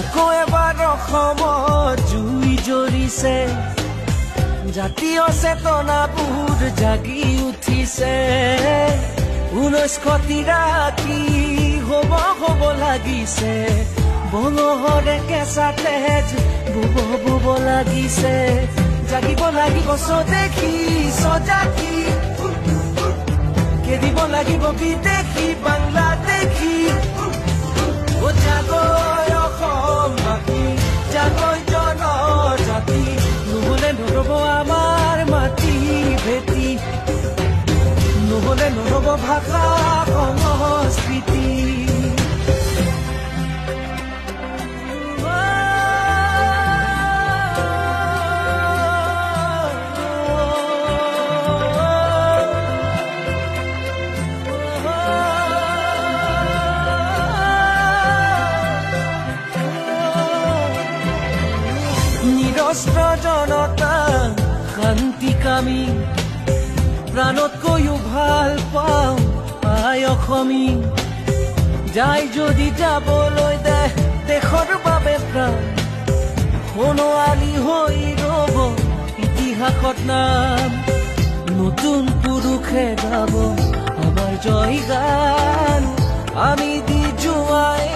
আকৌ এবাৰ অসমত জুই জ্বলিছে জাতীয় চেতনাবোৰ জাগি উঠিছে 1983 হ'ব লাগিছে বনহৰে কেঁচা তেজ বুব লাগিছে জাগিব লাগিব স্বদেশী স্বজাতি কেদিব লাগিব বিদেশী বাংলাদেশী জাগৈ অসমবাসী জাগৈ জনজাতি নহ'লে নৰব আমাৰ মাটি ভেটি নহ'লে নৰব ভাষা সংস্কৃতি নিৰস্ত্ৰ জনতা শান্তিকামী প্ৰাণতকৈও ভাল পাওঁ আই অসমী যাই যদি যাবলৈ দে দেশৰ বাবে প্ৰাণ সোণোৱালী হৈ ৰ'ব ইতিহাসত নাম নতুন পুৰুষে গাব আমাৰ জয় গান আমি দি যোৱাই